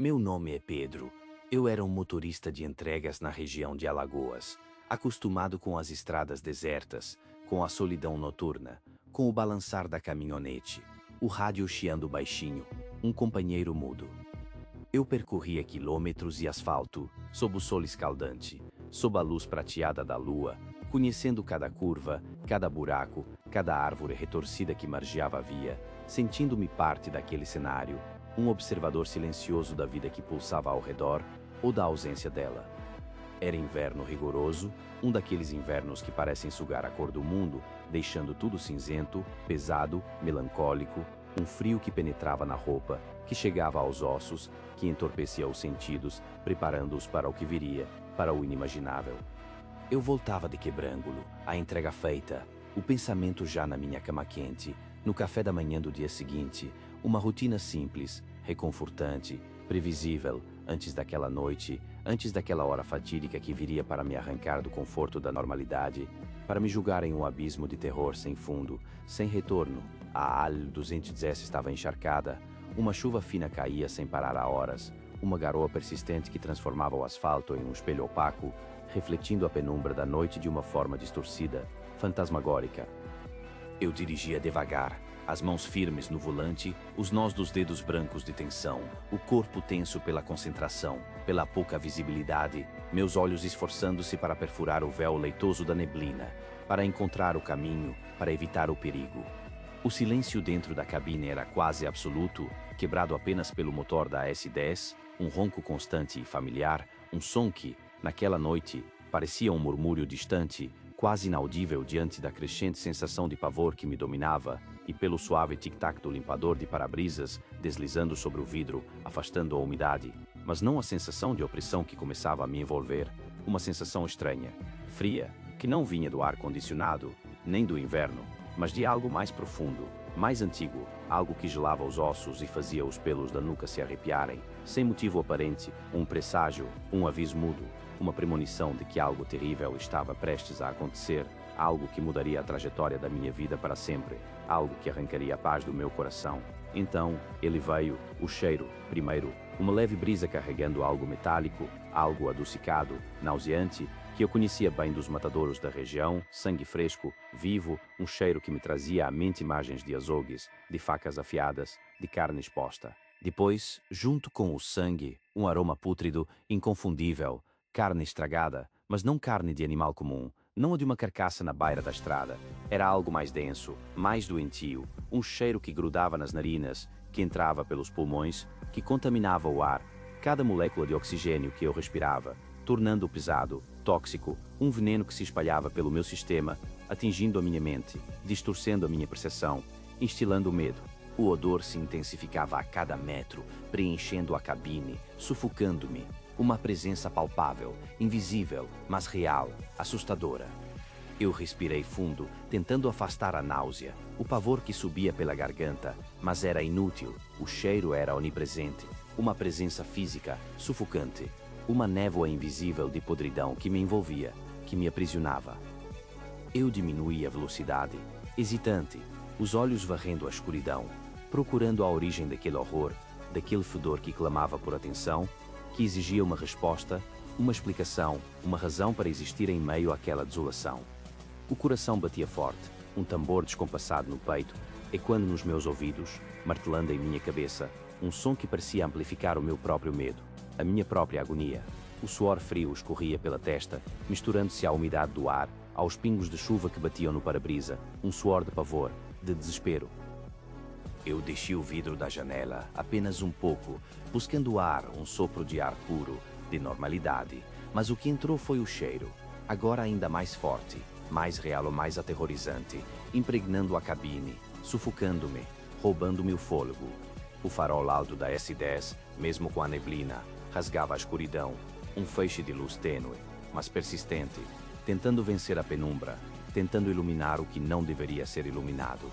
Meu nome é Pedro. Eu era um motorista de entregas na região de Alagoas, acostumado com as estradas desertas, com a solidão noturna, com o balançar da caminhonete, o rádio chiando baixinho, um companheiro mudo. Eu percorria quilômetros e asfalto, sob o sol escaldante, sob a luz prateada da lua, conhecendo cada curva, cada buraco, cada árvore retorcida que margeava a via, sentindo-me parte daquele cenário, um observador silencioso da vida que pulsava ao redor ou da ausência dela. Era inverno rigoroso, um daqueles invernos que parecem sugar a cor do mundo, deixando tudo cinzento, pesado, melancólico, um frio que penetrava na roupa, que chegava aos ossos, que entorpecia os sentidos, preparando-os para o que viria, para o inimaginável. Eu voltava de Quebrangulo, a entrega feita, o pensamento já na minha cama quente, no café da manhã do dia seguinte, uma rotina simples, reconfortante, previsível, antes daquela noite, antes daquela hora fatídica que viria para me arrancar do conforto da normalidade, para me julgar em um abismo de terror sem fundo, sem retorno. A AL-210 estava encharcada, uma chuva fina caía sem parar há horas, uma garoa persistente que transformava o asfalto em um espelho opaco, refletindo a penumbra da noite de uma forma distorcida, fantasmagórica. Eu dirigia devagar, as mãos firmes no volante, os nós dos dedos brancos de tensão, o corpo tenso pela concentração, pela pouca visibilidade, meus olhos esforçando-se para perfurar o véu leitoso da neblina, para encontrar o caminho, para evitar o perigo. O silêncio dentro da cabine era quase absoluto, quebrado apenas pelo motor da S10, um ronco constante e familiar, um som que, naquela noite, parecia um murmúrio distante, quase inaudível diante da crescente sensação de pavor que me dominava, e pelo suave tic-tac do limpador de para-brisas deslizando sobre o vidro, afastando a umidade, mas não a sensação de opressão que começava a me envolver, uma sensação estranha, fria, que não vinha do ar-condicionado, nem do inverno, mas de algo mais profundo, mais antigo, algo que gelava os ossos e fazia os pelos da nuca se arrepiarem, sem motivo aparente, um presságio, um aviso mudo, uma premonição de que algo terrível estava prestes a acontecer, algo que mudaria a trajetória da minha vida para sempre, algo que arrancaria a paz do meu coração. Então, ele veio, o cheiro, primeiro, uma leve brisa carregando algo metálico, algo adocicado, nauseante, que eu conhecia bem dos matadouros da região, sangue fresco, vivo, um cheiro que me trazia à mente imagens de açougues, de facas afiadas, de carne exposta. Depois, junto com o sangue, um aroma pútrido, inconfundível, carne estragada, mas não carne de animal comum, não a de uma carcaça na beira da estrada. Era algo mais denso, mais doentio, um cheiro que grudava nas narinas, que entrava pelos pulmões, que contaminava o ar, cada molécula de oxigênio que eu respirava, tornando-o pesado, tóxico, um veneno que se espalhava pelo meu sistema, atingindo a minha mente, distorcendo a minha percepção, instilando medo. O odor se intensificava a cada metro, preenchendo a cabine, sufocando-me. Uma presença palpável, invisível, mas real, assustadora. Eu respirei fundo, tentando afastar a náusea, o pavor que subia pela garganta, mas era inútil, o cheiro era onipresente, uma presença física, sufocante, uma névoa invisível de podridão que me envolvia, que me aprisionava. Eu diminuí a velocidade, hesitante, os olhos varrendo a escuridão, procurando a origem daquele horror, daquele fedor que clamava por atenção, que exigia uma resposta, uma explicação, uma razão para existir em meio àquela desolação. O coração batia forte, um tambor descompassado no peito, ecoando nos meus ouvidos, martelando em minha cabeça, um som que parecia amplificar o meu próprio medo, a minha própria agonia. O suor frio escorria pela testa, misturando-se à umidade do ar, aos pingos de chuva que batiam no para-brisa, um suor de pavor, de desespero. Eu deixei o vidro da janela, apenas um pouco, buscando ar, um sopro de ar puro, de normalidade. Mas o que entrou foi o cheiro, agora ainda mais forte, mais real ou mais aterrorizante, impregnando a cabine, sufocando-me, roubando-me o fôlego. O farol alto da S10, mesmo com a neblina, rasgava a escuridão, um feixe de luz tênue, mas persistente, tentando vencer a penumbra, tentando iluminar o que não deveria ser iluminado.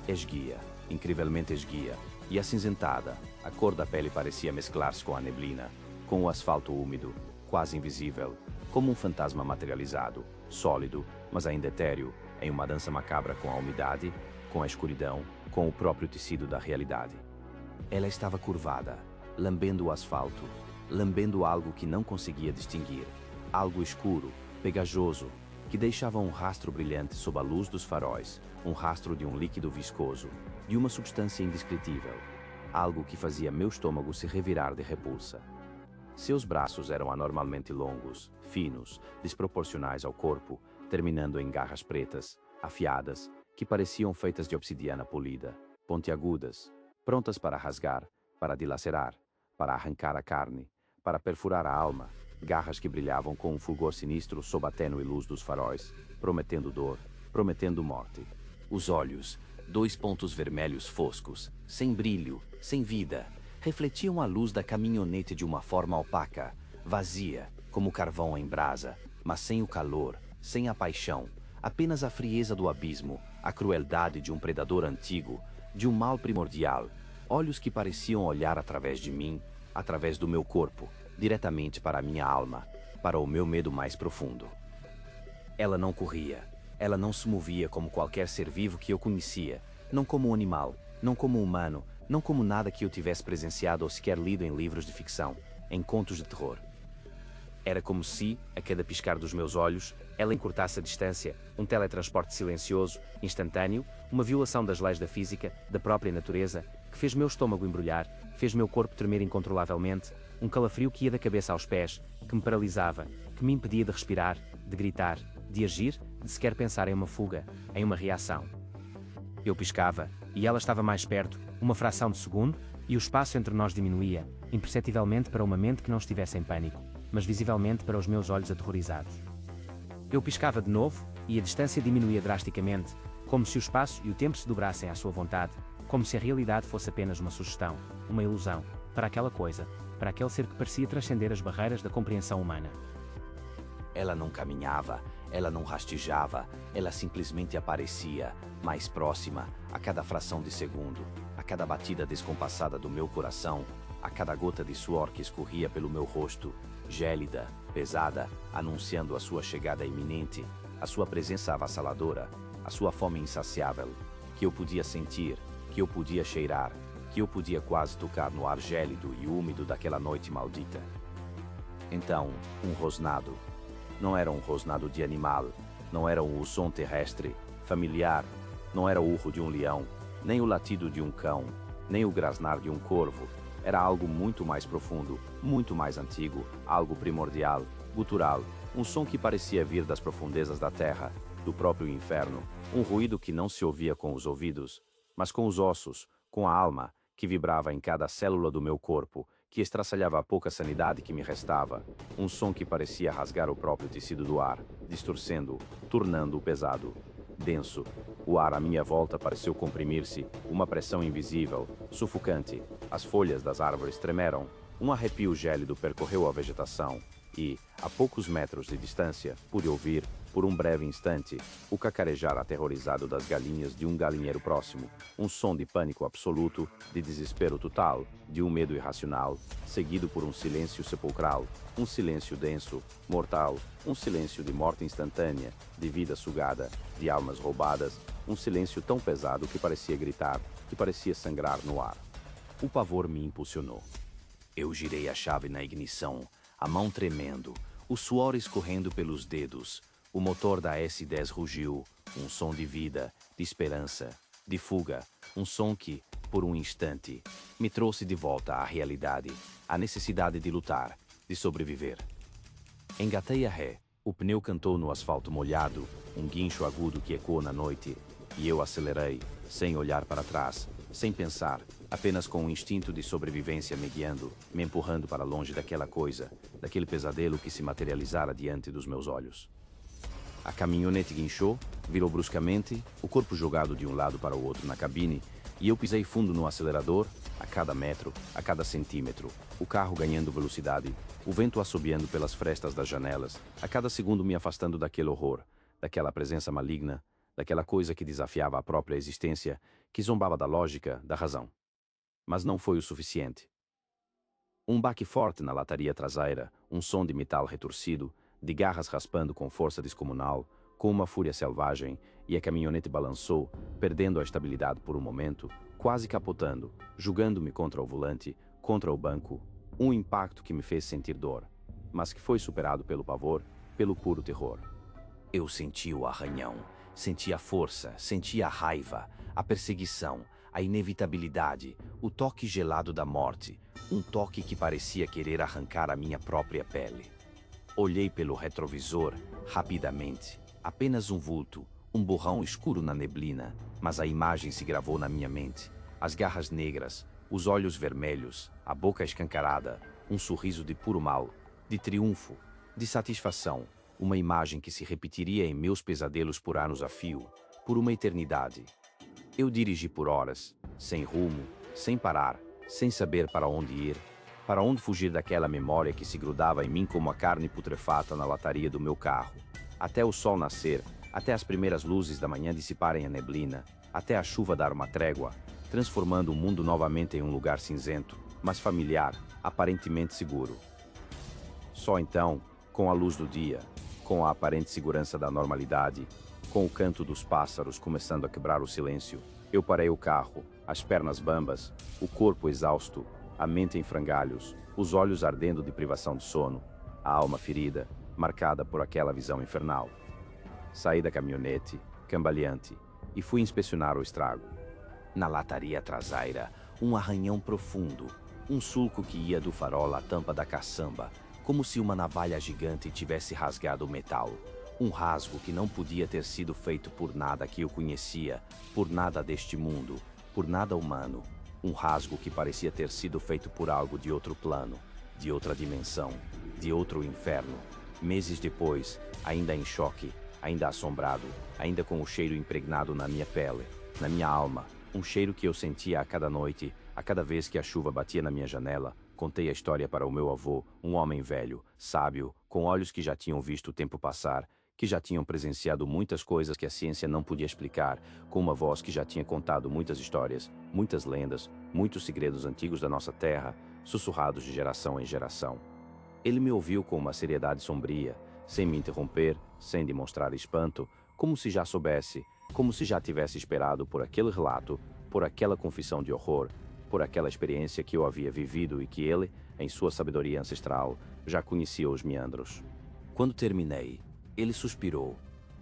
Esguia, incrivelmente esguia, e acinzentada, a cor da pele parecia mesclar-se com a neblina, com o asfalto úmido, quase invisível, como um fantasma materializado, sólido, mas ainda etéreo, em uma dança macabra com a umidade, com a escuridão, com o próprio tecido da realidade. Ela estava curvada, lambendo o asfalto, lambendo algo que não conseguia distinguir, algo escuro, pegajoso, que deixava um rastro brilhante sob a luz dos faróis, um rastro de um líquido viscoso, de uma substância indescritível, algo que fazia meu estômago se revirar de repulsa. Seus braços eram anormalmente longos, finos, desproporcionais ao corpo, terminando em garras pretas, afiadas, que pareciam feitas de obsidiana polida, pontiagudas, prontas para rasgar, para dilacerar, para arrancar a carne, para perfurar a alma, garras que brilhavam com um fulgor sinistro sob a tênue luz dos faróis, prometendo dor, prometendo morte. Os olhos, 2 pontos vermelhos foscos, sem brilho, sem vida, refletiam a luz da caminhonete de uma forma opaca, vazia, como carvão em brasa, mas sem o calor, sem a paixão, apenas a frieza do abismo, a crueldade de um predador antigo, de um mal primordial, olhos que pareciam olhar através de mim, através do meu corpo, diretamente para a minha alma, para o meu medo mais profundo. Ela não corria, ela não se movia como qualquer ser vivo que eu conhecia, não como um animal, não como um humano, não como nada que eu tivesse presenciado ou sequer lido em livros de ficção, em contos de terror. Era como se, a cada piscar dos meus olhos, ela encurtasse a distância, um teletransporte silencioso, instantâneo, uma violação das leis da física, da própria natureza, que fez meu estômago embrulhar, fez meu corpo tremer incontrolavelmente, um calafrio que ia da cabeça aos pés, que me paralisava, que me impedia de respirar, de gritar, de agir, de sequer pensar em uma fuga, em uma reação. Eu piscava, e ela estava mais perto, uma fração de segundo, e o espaço entre nós diminuía, imperceptivelmente para uma mente que não estivesse em pânico, mas visivelmente para os meus olhos aterrorizados. Eu piscava de novo, e a distância diminuía drasticamente, como se o espaço e o tempo se dobrassem à sua vontade, como se a realidade fosse apenas uma sugestão, uma ilusão, para aquela coisa, para aquele ser que parecia transcender as barreiras da compreensão humana. Ela não caminhava, ela não rastejava, ela simplesmente aparecia, mais próxima, a cada fração de segundo, a cada batida descompassada do meu coração, a cada gota de suor que escorria pelo meu rosto, gélida, pesada, anunciando a sua chegada iminente, a sua presença avassaladora, a sua fome insaciável, que eu podia sentir, que eu podia cheirar, que eu podia quase tocar no ar gélido e úmido daquela noite maldita. Então, um rosnado. Não era um rosnado de animal, não era um som terrestre, familiar, não era o urro de um leão, nem o latido de um cão, nem o grasnar de um corvo. Era algo muito mais profundo, muito mais antigo, algo primordial, gutural, um som que parecia vir das profundezas da terra, do próprio inferno, um ruído que não se ouvia com os ouvidos, mas com os ossos, com a alma, que vibrava em cada célula do meu corpo, que estraçalhava a pouca sanidade que me restava, um som que parecia rasgar o próprio tecido do ar, distorcendo-o, tornando-o pesado, denso. O ar à minha volta pareceu comprimir-se, uma pressão invisível, sufocante. As folhas das árvores tremeram, um arrepio gélido percorreu a vegetação e, a poucos metros de distância, pude ouvir, por um breve instante, o cacarejar aterrorizado das galinhas de um galinheiro próximo, um som de pânico absoluto, de desespero total, de um medo irracional, seguido por um silêncio sepulcral, um silêncio denso, mortal, um silêncio de morte instantânea, de vida sugada, de almas roubadas, um silêncio tão pesado que parecia gritar, que parecia sangrar no ar. O pavor me impulsionou. Eu girei a chave na ignição, a mão tremendo, o suor escorrendo pelos dedos. O motor da S-10 rugiu, um som de vida, de esperança, de fuga, um som que, por um instante, me trouxe de volta à realidade, à necessidade de lutar, de sobreviver. Engatei a ré, o pneu cantou no asfalto molhado, um guincho agudo que ecoou na noite, e eu acelerei, sem olhar para trás, sem pensar, apenas com um instinto de sobrevivência me guiando, me empurrando para longe daquela coisa, daquele pesadelo que se materializara diante dos meus olhos. A caminhonete guinchou, virou bruscamente, o corpo jogado de um lado para o outro na cabine, e eu pisei fundo no acelerador, a cada metro, a cada centímetro, o carro ganhando velocidade, o vento assobiando pelas frestas das janelas, a cada segundo me afastando daquele horror, daquela presença maligna, daquela coisa que desafiava a própria existência, que zombava da lógica, da razão. Mas não foi o suficiente. Um baque forte na lataria traseira, um som de metal retorcido, de garras raspando com força descomunal, com uma fúria selvagem, e a caminhonete balançou, perdendo a estabilidade por um momento, quase capotando, jogando-me contra o volante, contra o banco, um impacto que me fez sentir dor, mas que foi superado pelo pavor, pelo puro terror. Eu senti o arranhão, senti a força, senti a raiva, a perseguição, a inevitabilidade, o toque gelado da morte, um toque que parecia querer arrancar a minha própria pele. Olhei pelo retrovisor, rapidamente, apenas um vulto, um borrão escuro na neblina, mas a imagem se gravou na minha mente. As garras negras, os olhos vermelhos, a boca escancarada, um sorriso de puro mal, de triunfo, de satisfação, uma imagem que se repetiria em meus pesadelos por anos a fio, por uma eternidade. Eu dirigi por horas, sem rumo, sem parar, sem saber para onde ir, para onde fugir daquela memória que se grudava em mim como a carne putrefata na lataria do meu carro, até o sol nascer, até as primeiras luzes da manhã dissiparem a neblina, até a chuva dar uma trégua, transformando o mundo novamente em um lugar cinzento, mas familiar, aparentemente seguro. Só então, com a luz do dia, com a aparente segurança da normalidade, com o canto dos pássaros começando a quebrar o silêncio, eu parei o carro, as pernas bambas, o corpo exausto, a mente em frangalhos, os olhos ardendo de privação de sono, a alma ferida, marcada por aquela visão infernal. Saí da caminhonete, cambaleante, e fui inspecionar o estrago. Na lataria traseira, um arranhão profundo, um sulco que ia do farol à tampa da caçamba, como se uma navalha gigante tivesse rasgado o metal. Um rasgo que não podia ter sido feito por nada que eu conhecia, por nada deste mundo, por nada humano. Um rasgo que parecia ter sido feito por algo de outro plano, de outra dimensão, de outro inferno. Meses depois, ainda em choque, ainda assombrado, ainda com o cheiro impregnado na minha pele, na minha alma, um cheiro que eu sentia a cada noite, a cada vez que a chuva batia na minha janela, contei a história para o meu avô, um homem velho, sábio, com olhos que já tinham visto o tempo passar, que já tinham presenciado muitas coisas que a ciência não podia explicar, com uma voz que já tinha contado muitas histórias, muitas lendas, muitos segredos antigos da nossa terra, sussurrados de geração em geração. Ele me ouviu com uma seriedade sombria, sem me interromper, sem demonstrar espanto, como se já soubesse, como se já tivesse esperado por aquele relato, por aquela confissão de horror, por aquela experiência que eu havia vivido e que ele, em sua sabedoria ancestral, já conhecia os meandros. Quando terminei, ele suspirou,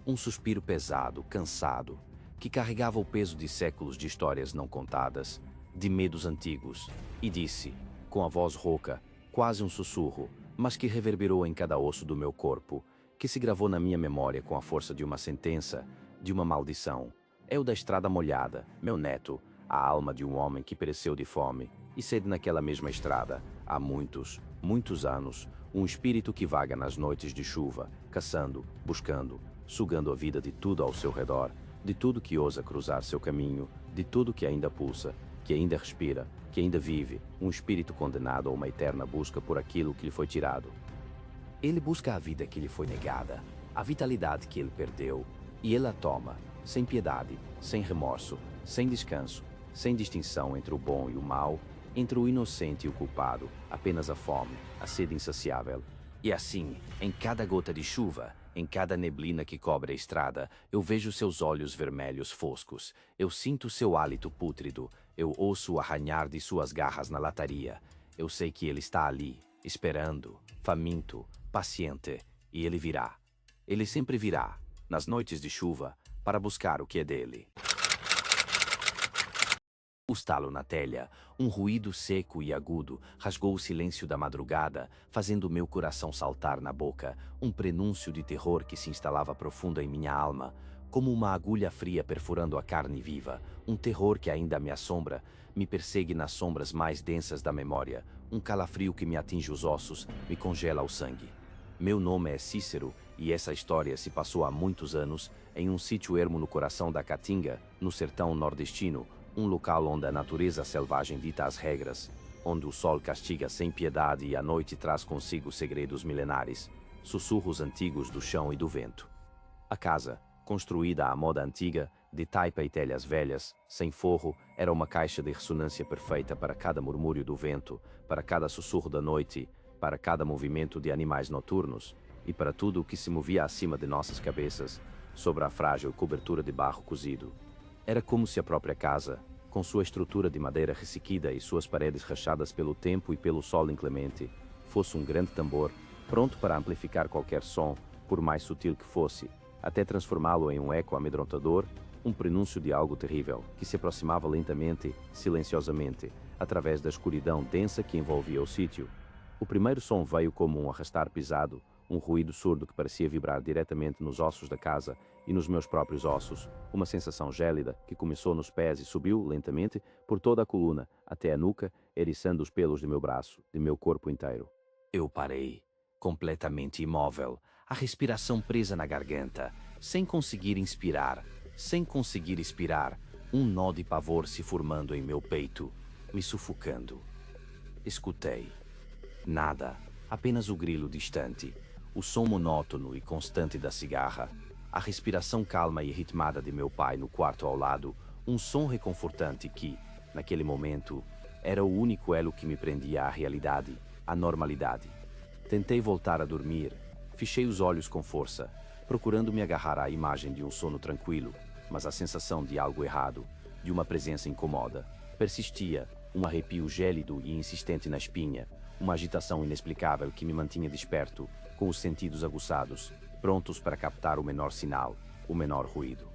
um suspiro pesado, cansado, que carregava o peso de séculos de histórias não contadas, de medos antigos, e disse, com a voz rouca, quase um sussurro, mas que reverberou em cada osso do meu corpo, que se gravou na minha memória com a força de uma sentença, de uma maldição. É o da estrada molhada, meu neto, a alma de um homem que pereceu de fome e sede naquela mesma estrada, há muitos, muitos anos, um espírito que vaga nas noites de chuva, caçando, buscando, sugando a vida de tudo ao seu redor, de tudo que ousa cruzar seu caminho, de tudo que ainda pulsa, que ainda respira, que ainda vive, um espírito condenado a uma eterna busca por aquilo que lhe foi tirado. Ele busca a vida que lhe foi negada, a vitalidade que ele perdeu, e ele a toma, sem piedade, sem remorso, sem descanso, sem distinção entre o bom e o mal, entre o inocente e o culpado, apenas a fome, a sede insaciável. E assim, em cada gota de chuva, em cada neblina que cobre a estrada, eu vejo seus olhos vermelhos foscos, eu sinto seu hálito pútrido, eu ouço o arranhar de suas garras na lataria. Eu sei que ele está ali, esperando, faminto, paciente, e ele virá. Ele sempre virá, nas noites de chuva, para buscar o que é dele. O estalo na telha, um ruído seco e agudo, rasgou o silêncio da madrugada, fazendo meu coração saltar na boca, um prenúncio de terror que se instalava profundo em minha alma, como uma agulha fria perfurando a carne viva, um terror que ainda me assombra, me persegue nas sombras mais densas da memória, um calafrio que me atinge os ossos, me congela o sangue. Meu nome é Cícero, e essa história se passou há muitos anos, em um sítio ermo no coração da Caatinga, no sertão nordestino, um local onde a natureza selvagem dita as regras, onde o sol castiga sem piedade e a noite traz consigo segredos milenares, sussurros antigos do chão e do vento. A casa, construída à moda antiga, de taipa e telhas velhas, sem forro, era uma caixa de ressonância perfeita para cada murmúrio do vento, para cada sussurro da noite, para cada movimento de animais noturnos, e para tudo o que se movia acima de nossas cabeças, sobre a frágil cobertura de barro cozido. Era como se a própria casa, com sua estrutura de madeira ressequida e suas paredes rachadas pelo tempo e pelo sol inclemente, fosse um grande tambor, pronto para amplificar qualquer som, por mais sutil que fosse, até transformá-lo em um eco amedrontador, um prenúncio de algo terrível, que se aproximava lentamente, silenciosamente, através da escuridão densa que envolvia o sítio. O primeiro som veio como um arrastar pisado, um ruído surdo que parecia vibrar diretamente nos ossos da casa e nos meus próprios ossos, uma sensação gélida que começou nos pés e subiu, lentamente, por toda a coluna, até a nuca, eriçando os pelos de meu braço, de meu corpo inteiro. Eu parei, completamente imóvel, a respiração presa na garganta, sem conseguir inspirar, sem conseguir expirar, um nó de pavor se formando em meu peito, me sufocando. Escutei. Nada, apenas o grilo distante, o som monótono e constante da cigarra, a respiração calma e ritmada de meu pai no quarto ao lado, um som reconfortante que, naquele momento, era o único elo que me prendia à realidade, à normalidade. Tentei voltar a dormir, fechei os olhos com força, procurando me agarrar à imagem de um sono tranquilo, mas a sensação de algo errado, de uma presença incomoda, persistia, um arrepio gélido e insistente na espinha, uma agitação inexplicável que me mantinha desperto, com os sentidos aguçados, prontos para captar o menor sinal, o menor ruído.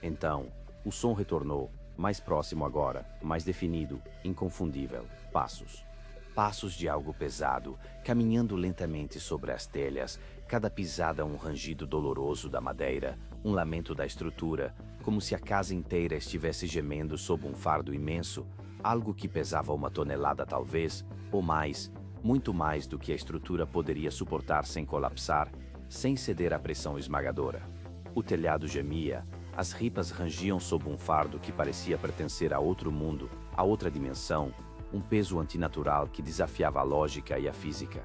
Então, o som retornou, mais próximo agora, mais definido, inconfundível. Passos. Passos de algo pesado, caminhando lentamente sobre as telhas, cada pisada um rangido doloroso da madeira, um lamento da estrutura, como se a casa inteira estivesse gemendo sob um fardo imenso, algo que pesava 1 tonelada talvez, ou mais, muito mais do que a estrutura poderia suportar sem colapsar, sem ceder à pressão esmagadora. O telhado gemia, as ripas rangiam sob um fardo que parecia pertencer a outro mundo, a outra dimensão, um peso antinatural que desafiava a lógica e a física.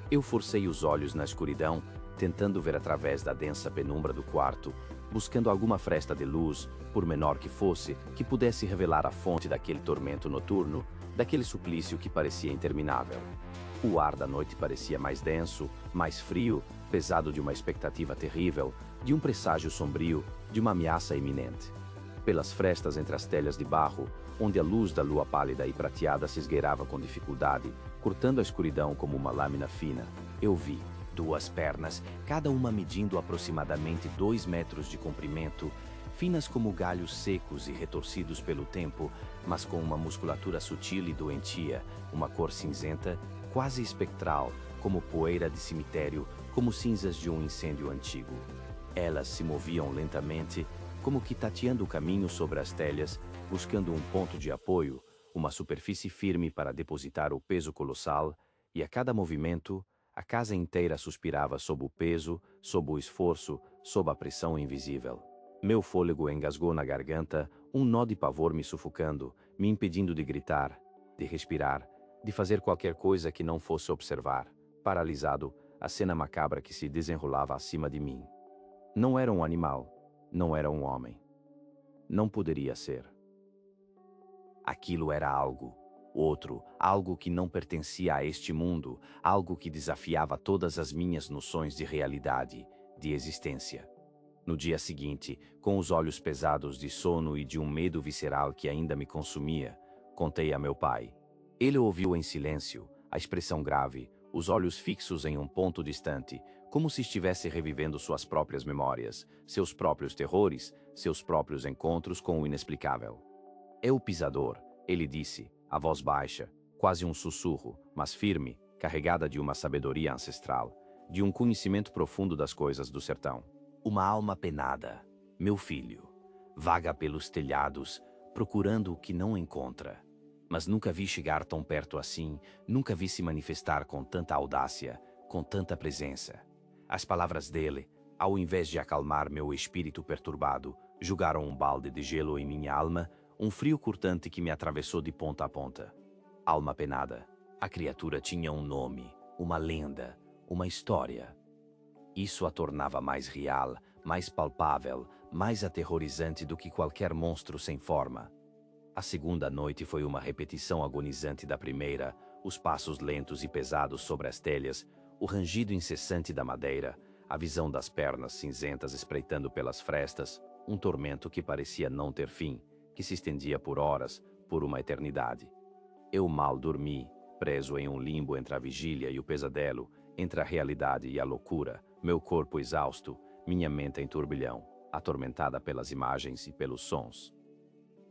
Eu forcei os olhos na escuridão, tentando ver através da densa penumbra do quarto, buscando alguma fresta de luz, por menor que fosse, que pudesse revelar a fonte daquele tormento noturno, daquele suplício que parecia interminável. O ar da noite parecia mais denso, mais frio, pesado de uma expectativa terrível, de um presságio sombrio, de uma ameaça iminente. Pelas frestas entre as telhas de barro, onde a luz da lua pálida e prateada se esgueirava com dificuldade, cortando a escuridão como uma lâmina fina, eu vi 2 pernas, cada uma medindo aproximadamente 2 metros de comprimento, finas como galhos secos e retorcidos pelo tempo, mas com uma musculatura sutil e doentia, uma cor cinzenta, quase espectral, como poeira de cemitério, como cinzas de um incêndio antigo. Elas se moviam lentamente, como que tateando o caminho sobre as telhas, buscando um ponto de apoio, uma superfície firme para depositar o peso colossal, e a cada movimento, a casa inteira suspirava sob o peso, sob o esforço, sob a pressão invisível. Meu fôlego engasgou na garganta, um nó de pavor me sufocando, me impedindo de gritar, de respirar, de fazer qualquer coisa que não fosse observar, paralisado, a cena macabra que se desenrolava acima de mim. Não era um animal, não era um homem. Não poderia ser. Aquilo era algo, outro, algo que não pertencia a este mundo, algo que desafiava todas as minhas noções de realidade, de existência. No dia seguinte, com os olhos pesados de sono e de um medo visceral que ainda me consumia, contei a meu pai. Ele ouviu em silêncio, a expressão grave, os olhos fixos em um ponto distante, como se estivesse revivendo suas próprias memórias, seus próprios terrores, seus próprios encontros com o inexplicável. É o pisador, ele disse, a voz baixa, quase um sussurro, mas firme, carregada de uma sabedoria ancestral, de um conhecimento profundo das coisas do sertão. Uma alma penada, meu filho, vaga pelos telhados, procurando o que não encontra. Mas nunca vi chegar tão perto assim, nunca vi se manifestar com tanta audácia, com tanta presença. As palavras dele, ao invés de acalmar meu espírito perturbado, jogaram um balde de gelo em minha alma, um frio cortante que me atravessou de ponta a ponta. Alma penada. A criatura tinha um nome, uma lenda, uma história. Isso a tornava mais real, mais palpável, mais aterrorizante do que qualquer monstro sem forma. A segunda noite foi uma repetição agonizante da primeira, os passos lentos e pesados sobre as telhas, o rangido incessante da madeira, a visão das pernas cinzentas espreitando pelas frestas, um tormento que parecia não ter fim, que se estendia por horas, por uma eternidade. Eu mal dormi, preso em um limbo entre a vigília e o pesadelo, entre a realidade e a loucura, meu corpo exausto, minha mente em turbilhão, atormentada pelas imagens e pelos sons.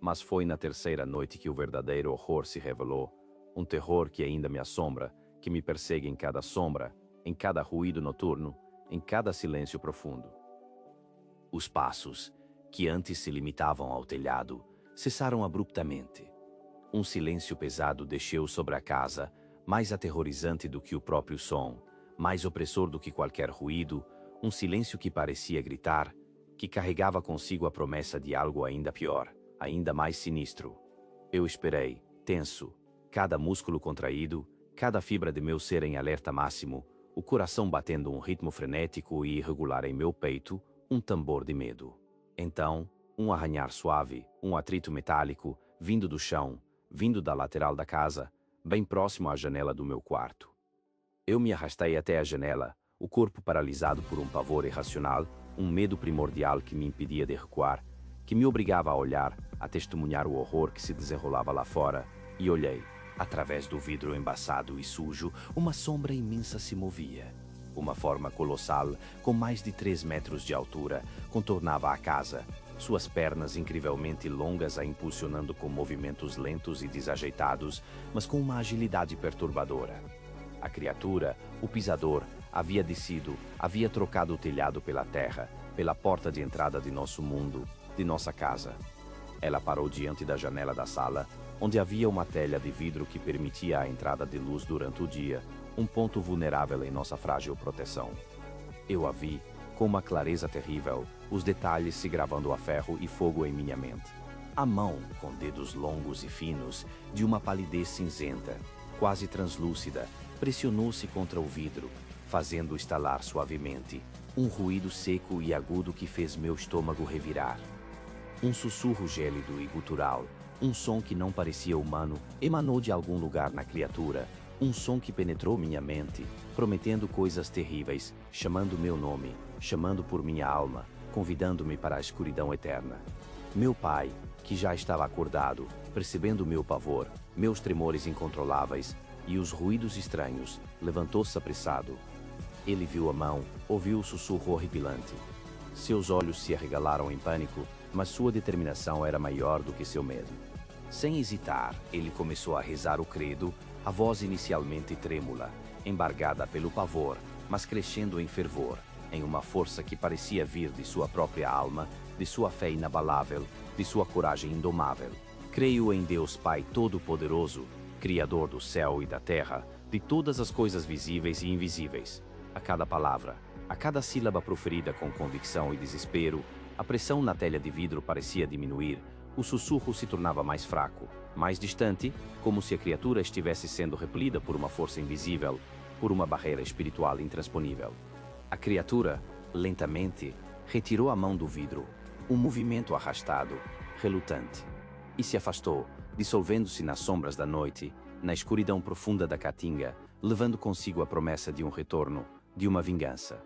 Mas foi na terceira noite que o verdadeiro horror se revelou, um terror que ainda me assombra, que me persegue em cada sombra, em cada ruído noturno, em cada silêncio profundo. Os passos, que antes se limitavam ao telhado, cessaram abruptamente. Um silêncio pesado desceu sobre a casa, mais aterrorizante do que o próprio som, mais opressor do que qualquer ruído, um silêncio que parecia gritar, que carregava consigo a promessa de algo ainda pior, ainda mais sinistro. Eu esperei, tenso, cada músculo contraído, cada fibra de meu ser em alerta máximo, o coração batendo um ritmo frenético e irregular em meu peito, um tambor de medo. Então, um arranhar suave, um atrito metálico, vindo do chão, vindo da lateral da casa, bem próximo à janela do meu quarto. Eu me arrastei até a janela, o corpo paralisado por um pavor irracional, um medo primordial que me impedia de recuar, que me obrigava a olhar, a testemunhar o horror que se desenrolava lá fora, e olhei. Através do vidro embaçado e sujo, uma sombra imensa se movia. Uma forma colossal, com mais de 3 metros de altura, contornava a casa, suas pernas incrivelmente longas a impulsionando com movimentos lentos e desajeitados, mas com uma agilidade perturbadora. A criatura, o pisador, havia descido, havia trocado o telhado pela terra, pela porta de entrada de nosso mundo, de nossa casa. Ela parou diante da janela da sala, onde havia uma telha de vidro que permitia a entrada de luz durante o dia, um ponto vulnerável em nossa frágil proteção. Eu a vi, com uma clareza terrível, os detalhes se gravando a ferro e fogo em minha mente. A mão, com dedos longos e finos, de uma palidez cinzenta, quase translúcida, pressionou-se contra o vidro, fazendo estalar suavemente, um ruído seco e agudo que fez meu estômago revirar. Um sussurro gélido e gutural, um som que não parecia humano, emanou de algum lugar na criatura, um som que penetrou minha mente, prometendo coisas terríveis, chamando meu nome, chamando por minha alma, convidando-me para a escuridão eterna. Meu pai, que já estava acordado, percebendo meu pavor, meus tremores incontroláveis e os ruídos estranhos, levantou-se apressado. Ele viu a mão, ouviu o sussurro horripilante. Seus olhos se arregalaram em pânico, mas sua determinação era maior do que seu medo. Sem hesitar, ele começou a rezar o credo, a voz inicialmente trêmula, embargada pelo pavor, mas crescendo em fervor, em uma força que parecia vir de sua própria alma, de sua fé inabalável, de sua coragem indomável. Creio em Deus Pai Todo-Poderoso, Criador do céu e da terra, de todas as coisas visíveis e invisíveis. A cada palavra, a cada sílaba proferida com convicção e desespero, a pressão na telha de vidro parecia diminuir, o sussurro se tornava mais fraco, mais distante, como se a criatura estivesse sendo repelida por uma força invisível, por uma barreira espiritual intransponível. A criatura, lentamente, retirou a mão do vidro, um movimento arrastado, relutante, e se afastou, dissolvendo-se nas sombras da noite, na escuridão profunda da caatinga, levando consigo a promessa de um retorno, de uma vingança.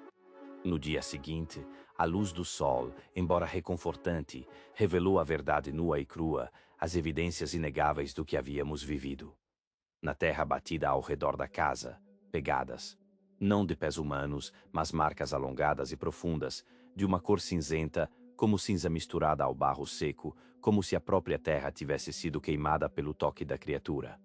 No dia seguinte, a luz do sol, embora reconfortante, revelou a verdade nua e crua, as evidências inegáveis do que havíamos vivido. Na terra batida ao redor da casa, pegadas, não de pés humanos, mas marcas alongadas e profundas, de uma cor cinzenta, como cinza misturada ao barro seco, como se a própria terra tivesse sido queimada pelo toque da criatura.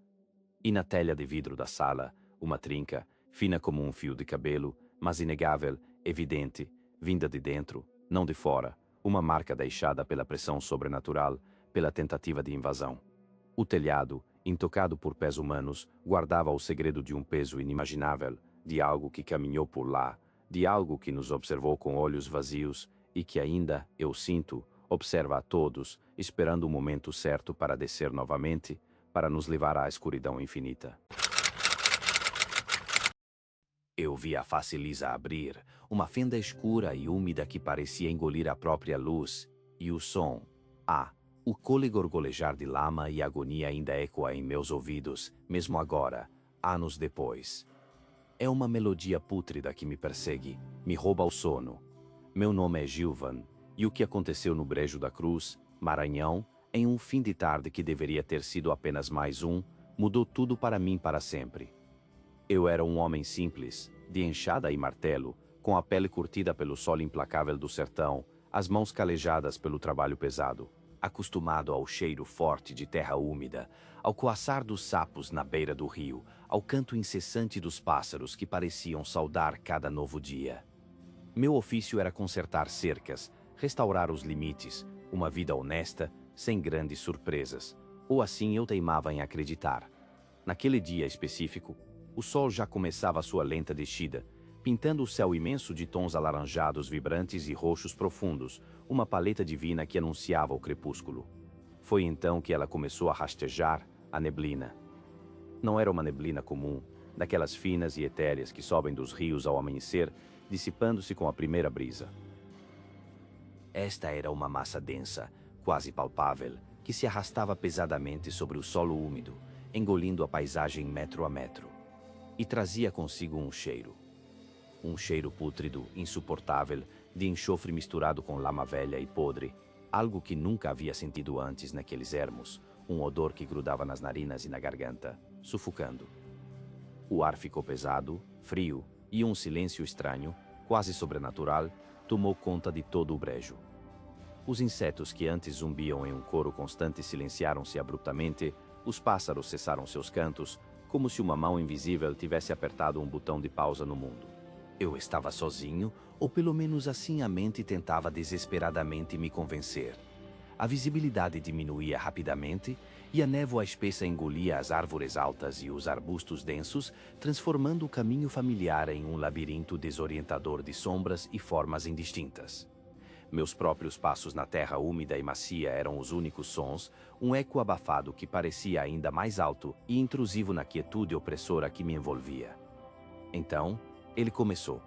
E na telha de vidro da sala, uma trinca, fina como um fio de cabelo, mas inegável, evidente, vinda de dentro, não de fora, uma marca deixada pela pressão sobrenatural, pela tentativa de invasão. O telhado, intocado por pés humanos, guardava o segredo de um peso inimaginável, de algo que caminhou por lá, de algo que nos observou com olhos vazios e que ainda, eu sinto, observa a todos, esperando o momento certo para descer novamente, para nos levar à escuridão infinita. Eu vi a face lisa abrir, uma fenda escura e úmida que parecia engolir a própria luz, e o som, o cole gorgolejar de lama e agonia ainda ecoa em meus ouvidos, mesmo agora, anos depois. É uma melodia pútrida que me persegue, me rouba o sono. Meu nome é Gilvan, e o que aconteceu no Brejo da Cruz, Maranhão, Em um fim de tarde que deveria ter sido apenas mais um, mudou tudo para mim para sempre. Eu era um homem simples, de enxada e martelo, com a pele curtida pelo sol implacável do sertão, as mãos calejadas pelo trabalho pesado, acostumado ao cheiro forte de terra úmida, ao coaçar dos sapos na beira do rio, ao canto incessante dos pássaros que pareciam saudar cada novo dia. Meu ofício era consertar cercas, restaurar os limites, uma vida honesta, sem grandes surpresas, ou assim eu teimava em acreditar. Naquele dia específico, o sol já começava sua lenta descida, pintando o céu imenso de tons alaranjados vibrantes e roxos profundos, uma paleta divina que anunciava o crepúsculo. Foi então que ela começou a rastejar a neblina. Não era uma neblina comum, daquelas finas e etéreas que sobem dos rios ao amanhecer, dissipando-se com a primeira brisa. Esta era uma massa densa, quase palpável, que se arrastava pesadamente sobre o solo úmido, engolindo a paisagem metro a metro. E trazia consigo um cheiro. Um cheiro pútrido, insuportável, de enxofre misturado com lama velha e podre, algo que nunca havia sentido antes naqueles ermos, um odor que grudava nas narinas e na garganta, sufocando. O ar ficou pesado, frio, e um silêncio estranho, quase sobrenatural, tomou conta de todo o brejo. Os insetos que antes zumbiam em um coro constante silenciaram-se abruptamente, os pássaros cessaram seus cantos, como se uma mão invisível tivesse apertado um botão de pausa no mundo. Eu estava sozinho, ou pelo menos assim a mente tentava desesperadamente me convencer. A visibilidade diminuía rapidamente e a névoa espessa engolia as árvores altas e os arbustos densos, transformando o caminho familiar em um labirinto desorientador de sombras e formas indistintas. Meus próprios passos na terra úmida e macia eram os únicos sons, um eco abafado que parecia ainda mais alto e intrusivo na quietude opressora que me envolvia. Então, ele começou.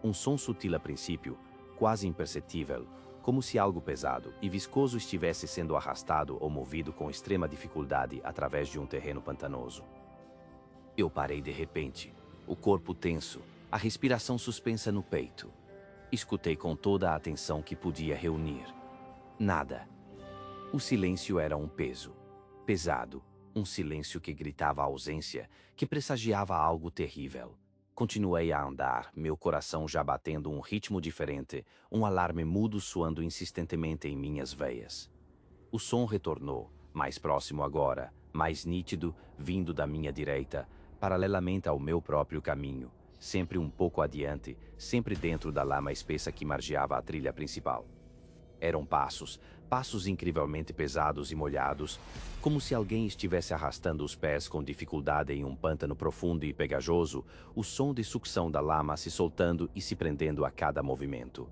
Um som sutil a princípio, quase imperceptível, como se algo pesado e viscoso estivesse sendo arrastado ou movido com extrema dificuldade através de um terreno pantanoso. Eu parei de repente, o corpo tenso, a respiração suspensa no peito. Escutei com toda a atenção que podia reunir. Nada. O silêncio era um peso. Pesado, um silêncio que gritava a ausência, que pressagiava algo terrível. Continuei a andar, meu coração já batendo um ritmo diferente, um alarme mudo soando insistentemente em minhas veias. O som retornou, mais próximo agora, mais nítido, vindo da minha direita, paralelamente ao meu próprio caminho, sempre um pouco adiante, sempre dentro da lama espessa que margeava a trilha principal. Eram passos, passos incrivelmente pesados e molhados, como se alguém estivesse arrastando os pés com dificuldade em um pântano profundo e pegajoso, o som de sucção da lama se soltando e se prendendo a cada movimento.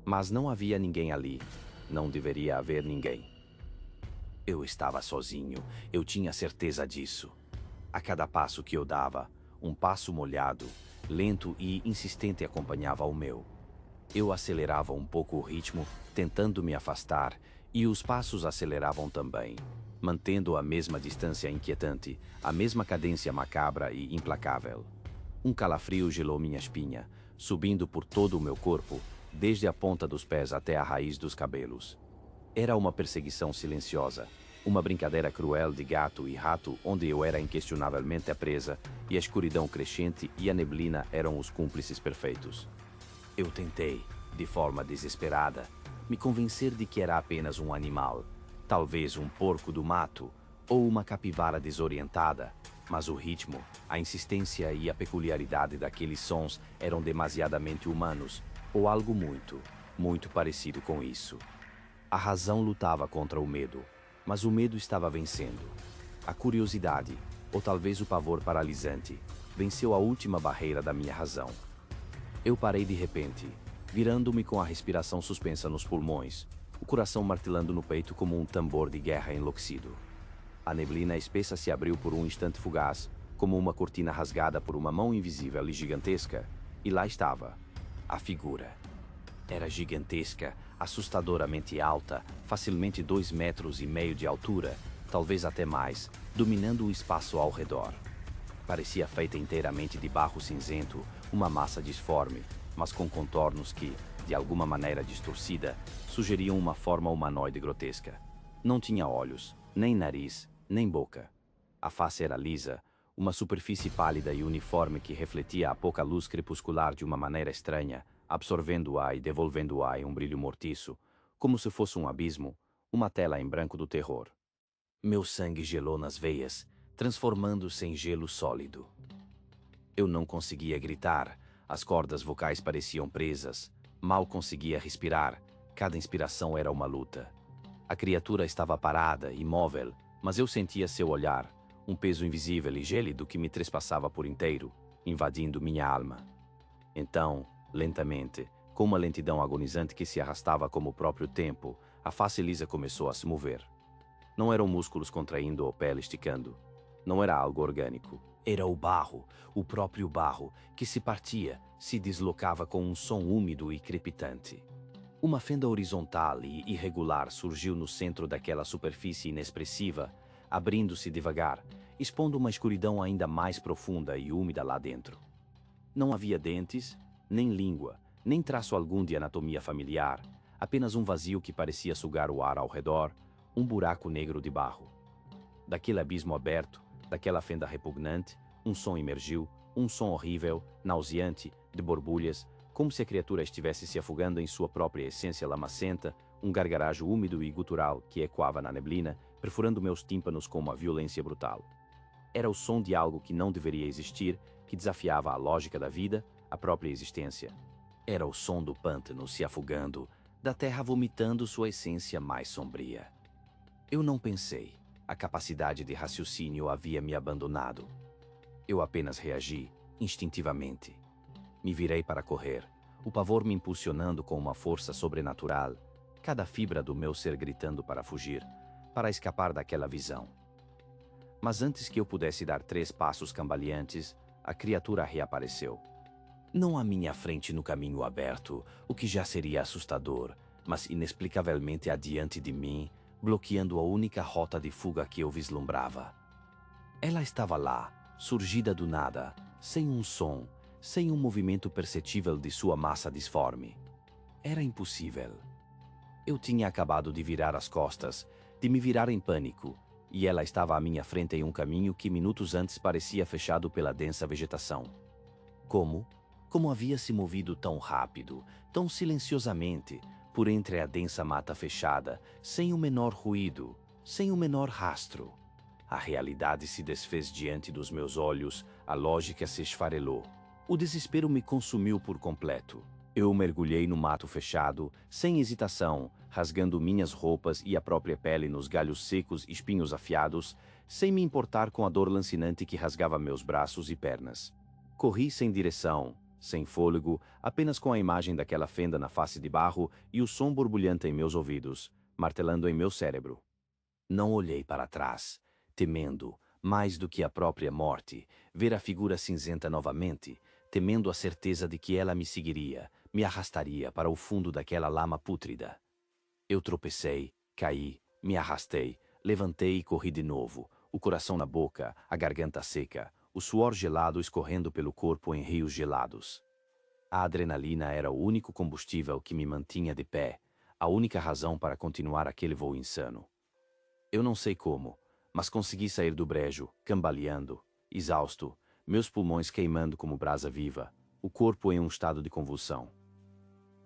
Mas não havia ninguém ali. Não deveria haver ninguém. Eu estava sozinho, eu tinha certeza disso. A cada passo que eu dava, um passo molhado, lento e insistente acompanhava o meu. Eu acelerava um pouco o ritmo, tentando me afastar, e os passos aceleravam também, mantendo a mesma distância inquietante, a mesma cadência macabra e implacável. Um calafrio gelou minha espinha, subindo por todo o meu corpo, desde a ponta dos pés até a raiz dos cabelos. Era uma perseguição silenciosa, uma brincadeira cruel de gato e rato onde eu era inquestionavelmente a presa, e a escuridão crescente e a neblina eram os cúmplices perfeitos. Eu tentei, de forma desesperada, me convencer de que era apenas um animal, talvez um porco do mato ou uma capivara desorientada, mas o ritmo, a insistência e a peculiaridade daqueles sons eram demasiadamente humanos, ou algo muito, muito parecido com isso. A razão lutava contra o medo, mas o medo estava vencendo. A curiosidade, ou talvez o pavor paralisante, venceu a última barreira da minha razão. Eu parei de repente, virando-me com a respiração suspensa nos pulmões, o coração martelando no peito como um tambor de guerra enlouquecido. A neblina espessa se abriu por um instante fugaz, como uma cortina rasgada por uma mão invisível e gigantesca, e lá estava, a figura. Era gigantesca, assustadoramente alta, facilmente 2,5 metros de altura, talvez até mais, dominando o espaço ao redor. Parecia feita inteiramente de barro cinzento, uma massa disforme, mas com contornos que, de alguma maneira distorcida, sugeriam uma forma humanoide grotesca. Não tinha olhos, nem nariz, nem boca. A face era lisa, uma superfície pálida e uniforme que refletia a pouca luz crepuscular de uma maneira estranha, absorvendo-a e devolvendo-a em um brilho mortiço, como se fosse um abismo, uma tela em branco do terror. Meu sangue gelou nas veias, transformando-se em gelo sólido. Eu não conseguia gritar, as cordas vocais pareciam presas, mal conseguia respirar, cada inspiração era uma luta. A criatura estava parada, imóvel, mas eu sentia seu olhar, um peso invisível e gélido que me trespassava por inteiro, invadindo minha alma. Então, lentamente, com uma lentidão agonizante que se arrastava como o próprio tempo, a face lisa começou a se mover. Não eram músculos contraindo ou pele esticando. Não era algo orgânico. Era o barro, o próprio barro, que se partia, se deslocava com um som úmido e crepitante. Uma fenda horizontal e irregular surgiu no centro daquela superfície inexpressiva, abrindo-se devagar, expondo uma escuridão ainda mais profunda e úmida lá dentro. Não havia dentes, nem língua, nem traço algum de anatomia familiar, apenas um vazio que parecia sugar o ar ao redor, um buraco negro de barro. Daquele abismo aberto, daquela fenda repugnante, um som emergiu, um som horrível, nauseante, de borbulhas, como se a criatura estivesse se afogando em sua própria essência lamacenta, um gargarejo úmido e gutural que ecoava na neblina, perfurando meus tímpanos com uma violência brutal. Era o som de algo que não deveria existir, que desafiava a lógica da vida, a própria existência. Era o som do pântano se afogando, da terra vomitando sua essência mais sombria. Eu não pensei. A capacidade de raciocínio havia me abandonado. Eu apenas reagi, instintivamente. Me virei para correr, o pavor me impulsionando com uma força sobrenatural, cada fibra do meu ser gritando para fugir, para escapar daquela visão. Mas antes que eu pudesse dar 3 passos cambaleantes, a criatura reapareceu. Não à minha frente no caminho aberto, o que já seria assustador, mas inexplicavelmente adiante de mim, bloqueando a única rota de fuga que eu vislumbrava. Ela estava lá, surgida do nada, sem um som, sem um movimento perceptível de sua massa disforme. Era impossível. Eu tinha acabado de virar as costas, de me virar em pânico, e ela estava à minha frente em um caminho que minutos antes parecia fechado pela densa vegetação. Como? Como havia se movido tão rápido, tão silenciosamente, por entre a densa mata fechada, sem o menor ruído, sem o menor rastro? A realidade se desfez diante dos meus olhos, a lógica se esfarelou. O desespero me consumiu por completo. Eu mergulhei no mato fechado, sem hesitação, rasgando minhas roupas e a própria pele nos galhos secos e espinhos afiados, sem me importar com a dor lancinante que rasgava meus braços e pernas. Corri sem direção, sem fôlego, apenas com a imagem daquela fenda na face de barro e o som borbulhante em meus ouvidos, martelando em meu cérebro. Não olhei para trás, temendo, mais do que a própria morte, ver a figura cinzenta novamente, temendo a certeza de que ela me seguiria, me arrastaria para o fundo daquela lama pútrida. Eu tropecei, caí, me arrastei, levantei e corri de novo, o coração na boca, a garganta seca, o suor gelado escorrendo pelo corpo em rios gelados. A adrenalina era o único combustível que me mantinha de pé, a única razão para continuar aquele voo insano. Eu não sei como, mas consegui sair do brejo, cambaleando, exausto, meus pulmões queimando como brasa viva, o corpo em um estado de convulsão.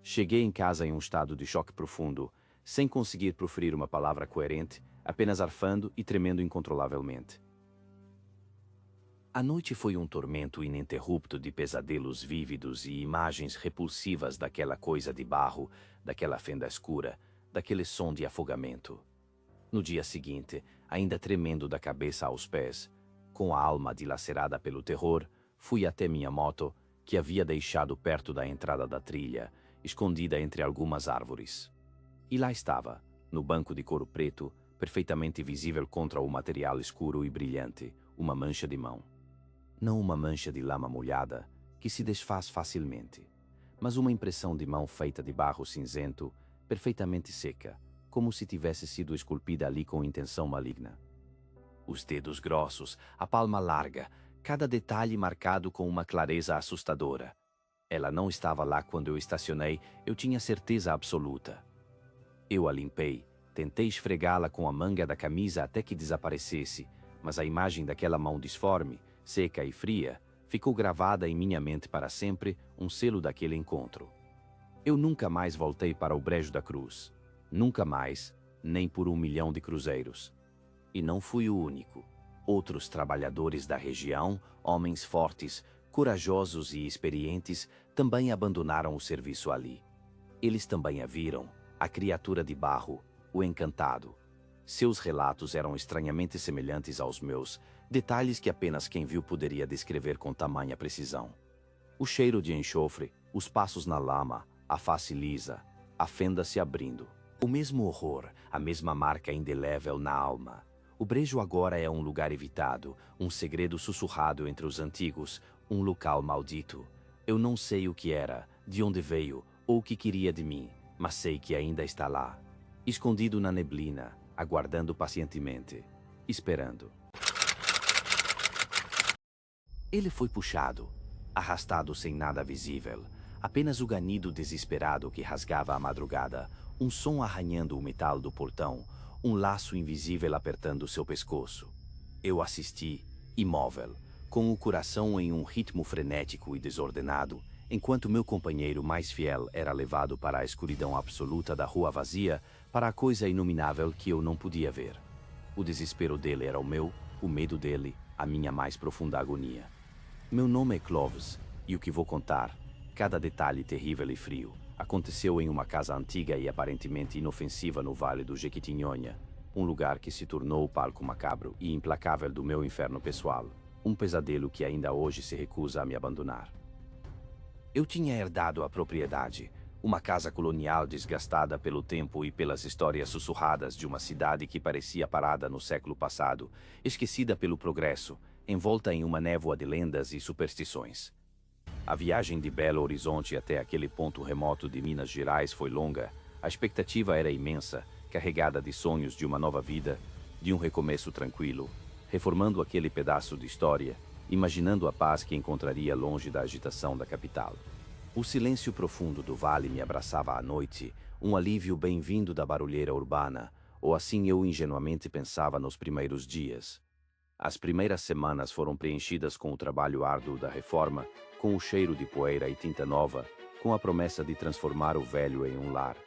Cheguei em casa em um estado de choque profundo, sem conseguir proferir uma palavra coerente, apenas arfando e tremendo incontrolavelmente. A noite foi um tormento ininterrupto de pesadelos vívidos e imagens repulsivas daquela coisa de barro, daquela fenda escura, daquele som de afogamento. No dia seguinte, ainda tremendo da cabeça aos pés, com a alma dilacerada pelo terror, fui até minha moto, que havia deixado perto da entrada da trilha, escondida entre algumas árvores. E lá estava, no banco de couro preto, perfeitamente visível contra o material escuro e brilhante, uma mancha de mão. Não uma mancha de lama molhada, que se desfaz facilmente, mas uma impressão de mão feita de barro cinzento, perfeitamente seca, como se tivesse sido esculpida ali com intenção maligna. Os dedos grossos, a palma larga, cada detalhe marcado com uma clareza assustadora. Ela não estava lá quando eu estacionei, eu tinha certeza absoluta. Eu a limpei, Tentei esfregá-la com a manga da camisa até que desaparecesse, mas a imagem daquela mão disforme, seca e fria, ficou gravada em minha mente para sempre, um selo daquele encontro. Eu nunca mais voltei para o Brejo da Cruz. Nunca mais, nem por 1 milhão de cruzeiros. E não fui o único. Outros trabalhadores da região, homens fortes, corajosos e experientes, também abandonaram o serviço ali. Eles também a viram, a criatura de barro, o encantado. Seus relatos eram estranhamente semelhantes aos meus, detalhes que apenas quem viu poderia descrever com tamanha precisão. O cheiro de enxofre, os passos na lama, a face lisa, a fenda se abrindo. O mesmo horror, a mesma marca indelével na alma. O Brejo agora é um lugar evitado, um segredo sussurrado entre os antigos, um local maldito. Eu não sei o que era, de onde veio, ou o que queria de mim, mas sei que ainda está lá, escondido na neblina, aguardando pacientemente, esperando. Ele foi puxado, arrastado sem nada visível, apenas o ganido desesperado que rasgava a madrugada, um som arranhando o metal do portão, um laço invisível apertando seu pescoço. Eu assisti, imóvel, com o coração em um ritmo frenético e desordenado, enquanto meu companheiro mais fiel era levado para a escuridão absoluta da rua vazia, para a coisa inominável que eu não podia ver. O desespero dele era o meu, o medo dele, a minha mais profunda agonia. Meu nome é Clovis, e o que vou contar, cada detalhe terrível e frio, aconteceu em uma casa antiga e aparentemente inofensiva no Vale do Jequitinhonha, um lugar que se tornou o palco macabro e implacável do meu inferno pessoal, um pesadelo que ainda hoje se recusa a me abandonar. Eu tinha herdado a propriedade, uma casa colonial desgastada pelo tempo e pelas histórias sussurradas de uma cidade que parecia parada no século passado, esquecida pelo progresso, envolta em uma névoa de lendas e superstições. A viagem de Belo Horizonte até aquele ponto remoto de Minas Gerais foi longa, a expectativa era imensa, carregada de sonhos de uma nova vida, de um recomeço tranquilo, reformando aquele pedaço de história, imaginando a paz que encontraria longe da agitação da capital. O silêncio profundo do vale me abraçava à noite, um alívio bem-vindo da barulheira urbana, ou assim eu ingenuamente pensava nos primeiros dias. As primeiras semanas foram preenchidas com o trabalho árduo da reforma, com o cheiro de poeira e tinta nova, com a promessa de transformar o velho em um lar.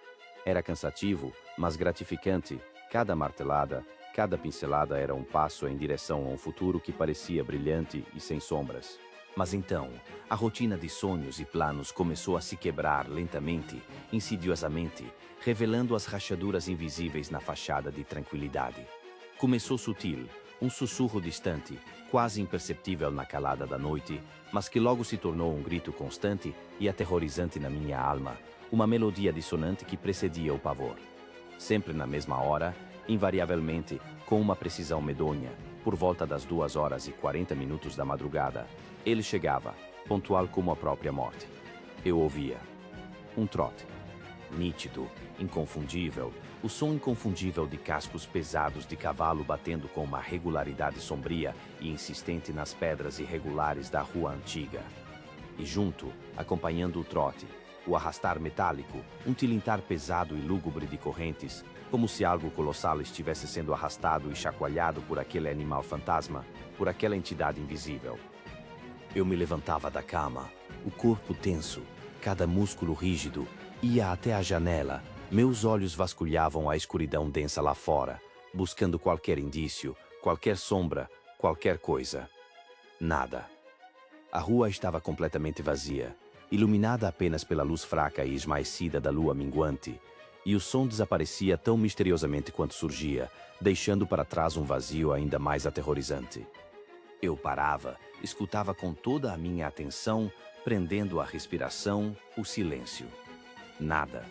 Era cansativo, mas gratificante. Cada martelada, cada pincelada era um passo em direção a um futuro que parecia brilhante e sem sombras. Mas então, a rotina de sonhos e planos começou a se quebrar lentamente, insidiosamente, revelando as rachaduras invisíveis na fachada de tranquilidade. Começou sutil, um sussurro distante, quase imperceptível na calada da noite, mas que logo se tornou um grito constante e aterrorizante na minha alma, uma melodia dissonante que precedia o pavor. Sempre na mesma hora, invariavelmente, com uma precisão medonha, por volta das 2h40 da madrugada, ele chegava, pontual como a própria morte. Eu ouvia. Um trote. Nítido, inconfundível, o som inconfundível de cascos pesados de cavalo batendo com uma regularidade sombria e insistente nas pedras irregulares da rua antiga. E junto, acompanhando o trote, o arrastar metálico, um tilintar pesado e lúgubre de correntes, como se algo colossal estivesse sendo arrastado e chacoalhado por aquele animal fantasma, por aquela entidade invisível. Eu me levantava da cama, o corpo tenso, cada músculo rígido, ia até a janela, meus olhos vasculhavam a escuridão densa lá fora, buscando qualquer indício, qualquer sombra, qualquer coisa. Nada. A rua estava completamente vazia, iluminada apenas pela luz fraca e esmaecida da lua minguante, e o som desaparecia tão misteriosamente quanto surgia, deixando para trás um vazio ainda mais aterrorizante. Eu parava, escutava com toda a minha atenção, prendendo a respiração, o silêncio. Nada.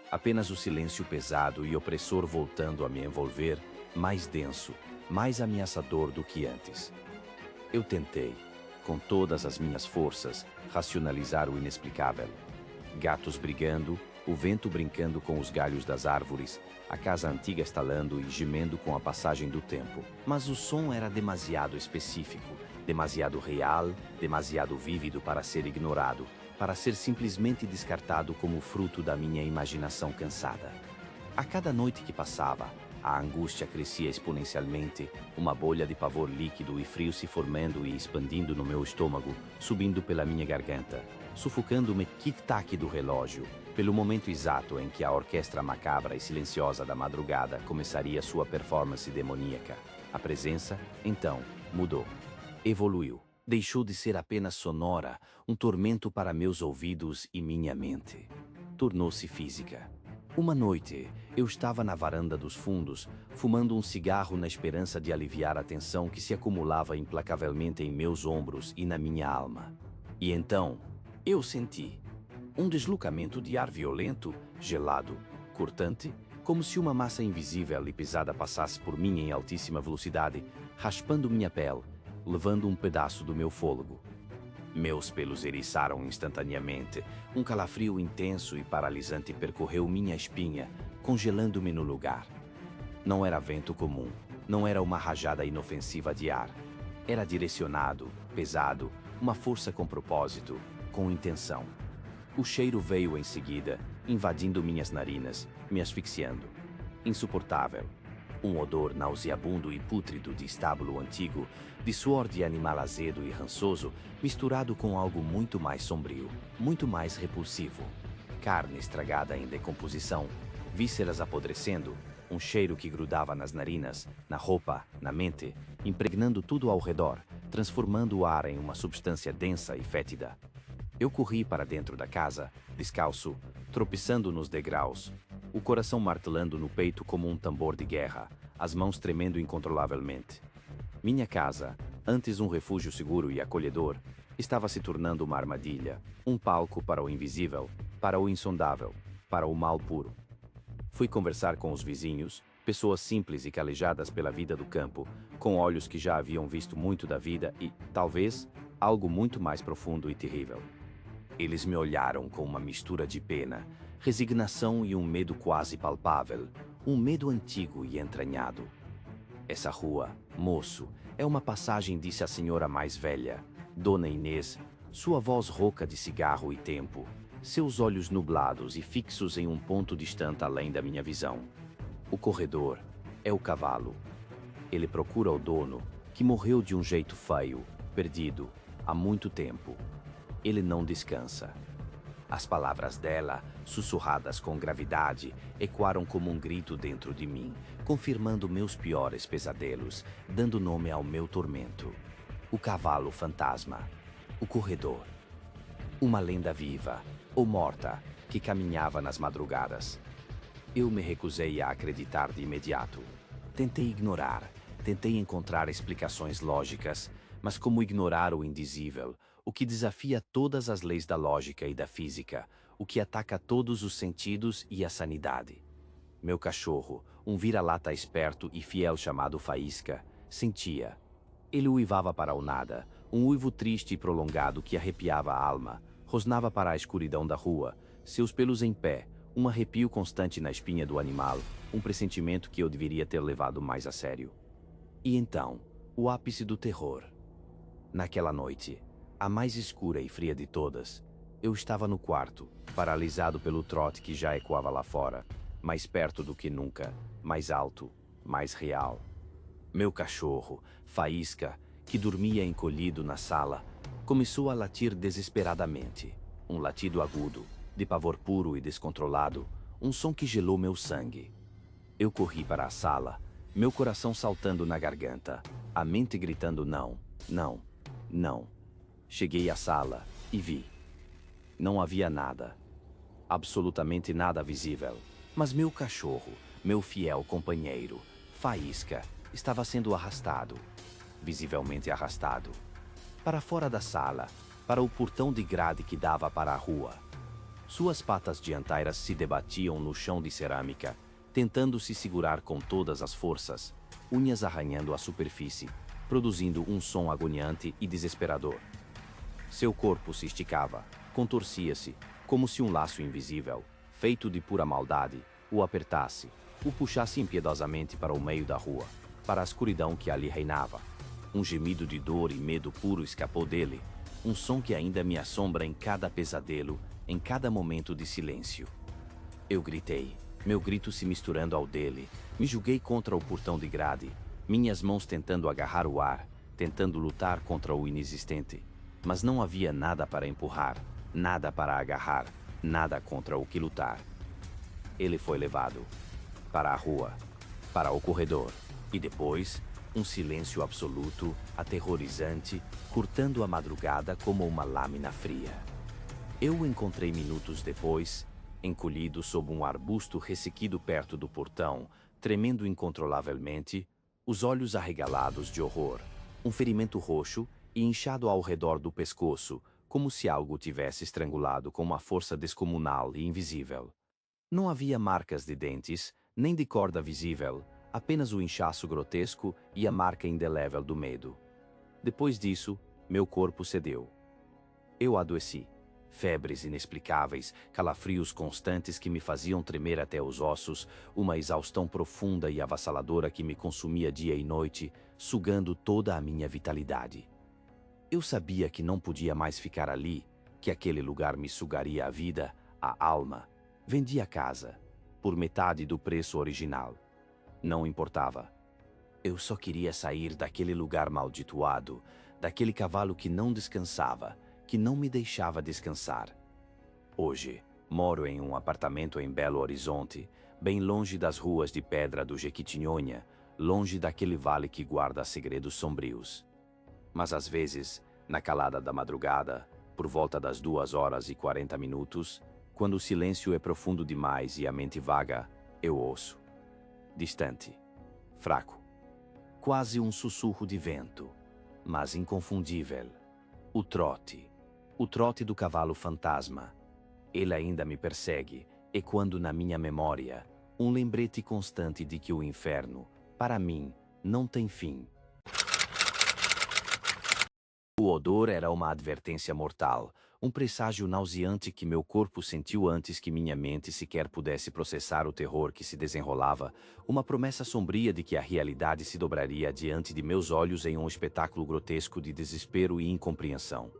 Apenas o silêncio pesado e opressor voltando a me envolver, mais denso, mais ameaçador do que antes. Eu tentei, com todas as minhas forças, racionalizar o inexplicável. Gatos brigando, o vento brincando com os galhos das árvores, a casa antiga estalando e gemendo com a passagem do tempo. Mas o som era demasiado específico, demasiado real, demasiado vívido para ser ignorado, para ser simplesmente descartado como fruto da minha imaginação cansada. A cada noite que passava, a angústia crescia exponencialmente, uma bolha de pavor líquido e frio se formando e expandindo no meu estômago, subindo pela minha garganta, sufocando-me tic-tac do relógio, pelo momento exato em que a orquestra macabra e silenciosa da madrugada começaria sua performance demoníaca. A presença, então, mudou. Evoluiu. Deixou de ser apenas sonora, um tormento para meus ouvidos e minha mente. Tornou-se física. Uma noite, eu estava na varanda dos fundos, fumando um cigarro na esperança de aliviar a tensão que se acumulava implacavelmente em meus ombros e na minha alma. E então, eu senti um deslocamento de ar violento, gelado, cortante, como se uma massa invisível e pesada passasse por mim em altíssima velocidade, raspando minha pele, levando um pedaço do meu fôlego. Meus pelos eriçaram instantaneamente. Um calafrio intenso e paralisante percorreu minha espinha, congelando-me no lugar. Não era vento comum, não era uma rajada inofensiva de ar. Era direcionado, pesado, uma força com propósito, com intenção. O cheiro veio em seguida, invadindo minhas narinas, me asfixiando. Insuportável. Um odor nauseabundo e pútrido de estábulo antigo, de suor de animal azedo e rançoso, misturado com algo muito mais sombrio, muito mais repulsivo. Carne estragada em decomposição, vísceras apodrecendo, um cheiro que grudava nas narinas, na roupa, na mente, impregnando tudo ao redor, transformando o ar em uma substância densa e fétida. Eu corri para dentro da casa, descalço, tropeçando nos degraus, o coração martelando no peito como um tambor de guerra, as mãos tremendo incontrolavelmente. Minha casa, antes um refúgio seguro e acolhedor, estava se tornando uma armadilha, um palco para o invisível, para o insondável, para o mal puro. Fui conversar com os vizinhos, pessoas simples e calejadas pela vida do campo, com olhos que já haviam visto muito da vida e, talvez, algo muito mais profundo e terrível. Eles me olharam com uma mistura de pena, resignação e um medo quase palpável, um medo antigo e entranhado. Essa rua, moço, é uma passagem, disse a senhora mais velha, Dona Inês, sua voz rouca de cigarro e tempo, seus olhos nublados e fixos em um ponto distante além da minha visão. O corredor é o cavalo. Ele procura o dono, que morreu de um jeito feio, perdido, há muito tempo. Ele não descansa. As palavras dela, sussurradas com gravidade, ecoaram como um grito dentro de mim, confirmando meus piores pesadelos, dando nome ao meu tormento. O cavalo fantasma. O corredor. Uma lenda viva, ou morta, que caminhava nas madrugadas. Eu me recusei a acreditar de imediato. Tentei ignorar, tentei encontrar explicações lógicas, mas como ignorar o indizível, o que desafia todas as leis da lógica e da física, o que ataca todos os sentidos e a sanidade. Meu cachorro, um vira-lata esperto e fiel chamado Faísca, sentia. Ele uivava para o nada, um uivo triste e prolongado que arrepiava a alma, rosnava para a escuridão da rua, seus pelos em pé, um arrepio constante na espinha do animal, um pressentimento que eu deveria ter levado mais a sério. E então, o ápice do terror. Naquela noite, a mais escura e fria de todas, eu estava no quarto, paralisado pelo trote que já ecoava lá fora, mais perto do que nunca, mais alto, mais real. Meu cachorro, Faísca, que dormia encolhido na sala, começou a latir desesperadamente. Um latido agudo, de pavor puro e descontrolado, um som que gelou meu sangue. Eu corri para a sala, meu coração saltando na garganta, a mente gritando não, não, não. Cheguei à sala e vi. Não havia nada. Absolutamente nada visível. Mas meu cachorro, meu fiel companheiro, Faísca, estava sendo arrastado. Visivelmente arrastado. Para fora da sala, para o portão de grade que dava para a rua. Suas patas dianteiras se debatiam no chão de cerâmica, tentando se segurar com todas as forças, unhas arranhando a superfície, produzindo um som agoniante e desesperador. Seu corpo se esticava, contorcia-se, como se um laço invisível, feito de pura maldade, o apertasse, o puxasse impiedosamente para o meio da rua, para a escuridão que ali reinava. Um gemido de dor e medo puro escapou dele, um som que ainda me assombra em cada pesadelo, em cada momento de silêncio. Eu gritei, meu grito se misturando ao dele. Me julguei contra o portão de grade, minhas mãos tentando agarrar o ar, tentando lutar contra o inexistente. Mas não havia nada para empurrar, nada para agarrar, nada contra o que lutar. Ele foi levado para a rua, para o corredor, e depois, um silêncio absoluto, aterrorizante, cortando a madrugada como uma lâmina fria. Eu o encontrei minutos depois, encolhido sob um arbusto ressequido perto do portão, tremendo incontrolavelmente, os olhos arregalados de horror, um ferimento roxo e inchado ao redor do pescoço, como se algo o tivesse estrangulado com uma força descomunal e invisível. Não havia marcas de dentes, nem de corda visível, apenas o inchaço grotesco e a marca indelével do medo. Depois disso, meu corpo cedeu. Eu adoeci. Febres inexplicáveis, calafrios constantes que me faziam tremer até os ossos, uma exaustão profunda e avassaladora que me consumia dia e noite, sugando toda a minha vitalidade. Eu sabia que não podia mais ficar ali, que aquele lugar me sugaria a vida, a alma. Vendi a casa, por metade do preço original. Não importava. Eu só queria sair daquele lugar malditoado, daquele cavalo que não descansava, que não me deixava descansar. Hoje, moro em um apartamento em Belo Horizonte, bem longe das ruas de pedra do Jequitinhonha, longe daquele vale que guarda segredos sombrios. Mas às vezes, na calada da madrugada, por volta das 2h40, quando o silêncio é profundo demais e a mente vaga, eu ouço. Distante, fraco, quase um sussurro de vento, mas inconfundível. O trote do cavalo fantasma. Ele ainda me persegue, ecoando na minha memória, um lembrete constante de que o inferno, para mim, não tem fim. O odor era uma advertência mortal, um presságio nauseante que meu corpo sentiu antes que minha mente sequer pudesse processar o terror que se desenrolava, uma promessa sombria de que a realidade se dobraria diante de meus olhos em um espetáculo grotesco de desespero e incompreensão.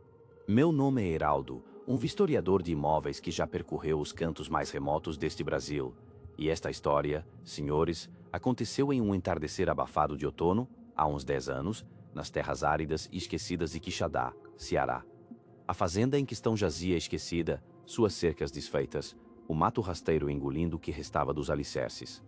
Meu nome é Heraldo, um vistoriador de imóveis que já percorreu os cantos mais remotos deste Brasil. E esta história, senhores, aconteceu em um entardecer abafado de outono, há uns 10 anos, nas terras áridas e esquecidas de Quixadá, Ceará. A fazenda em questão jazia esquecida, suas cercas desfeitas, o mato rasteiro engolindo o que restava dos alicerces.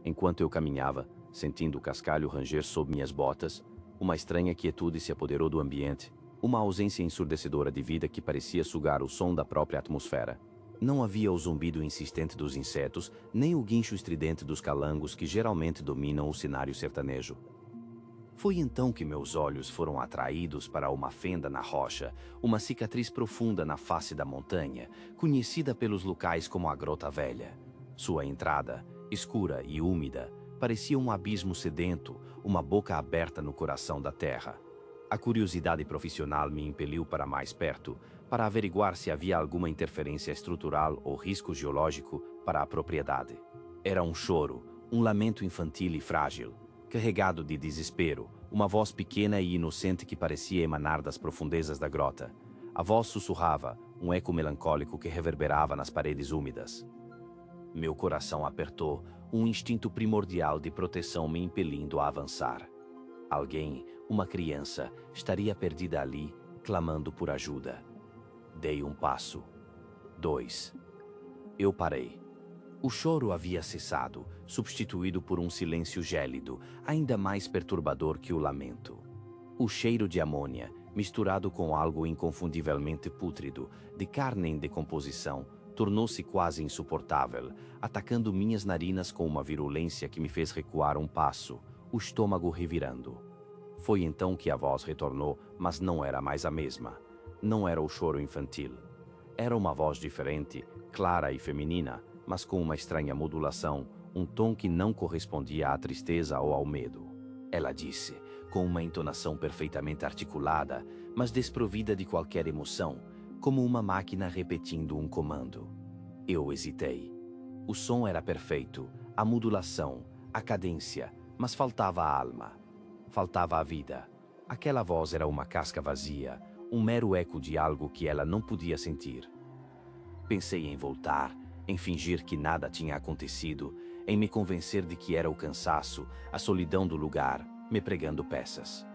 Enquanto eu caminhava, sentindo o cascalho ranger sob minhas botas, uma estranha quietude se apoderou do ambiente, uma ausência ensurdecedora de vida que parecia sugar o som da própria atmosfera. Não havia o zumbido insistente dos insetos, nem o guincho estridente dos calangos que geralmente dominam o cenário sertanejo. Foi então que meus olhos foram atraídos para uma fenda na rocha, uma cicatriz profunda na face da montanha, conhecida pelos locais como a Grota Velha. Sua entrada, escura e úmida, parecia um abismo sedento, uma boca aberta no coração da terra. A curiosidade profissional me impeliu para mais perto, para averiguar se havia alguma interferência estrutural ou risco geológico para a propriedade. Era um choro, um lamento infantil e frágil, carregado de desespero, uma voz pequena e inocente que parecia emanar das profundezas da grota. A voz sussurrava, um eco melancólico que reverberava nas paredes úmidas. Meu coração apertou, um instinto primordial de proteção me impelindo a avançar. Alguém, uma criança, estaria perdida ali, clamando por ajuda. Dei um passo. 2. Eu parei. O choro havia cessado, substituído por um silêncio gélido, ainda mais perturbador que o lamento. O cheiro de amônia, misturado com algo inconfundivelmente pútrido, de carne em decomposição, tornou-se quase insuportável, atacando minhas narinas com uma virulência que me fez recuar um passo, o estômago revirando. Foi então que a voz retornou, mas não era mais a mesma. Não era o choro infantil. Era uma voz diferente, clara e feminina, mas com uma estranha modulação, um tom que não correspondia à tristeza ou ao medo. Ela disse, com uma entonação perfeitamente articulada, mas desprovida de qualquer emoção, como uma máquina repetindo um comando. Eu hesitei. O som era perfeito, a modulação, a cadência, mas faltava a alma. Faltava a vida. Aquela voz era uma casca vazia, um mero eco de algo que ela não podia sentir. Pensei em voltar, em fingir que nada tinha acontecido, em me convencer de que era o cansaço, a solidão do lugar, me pregando peças.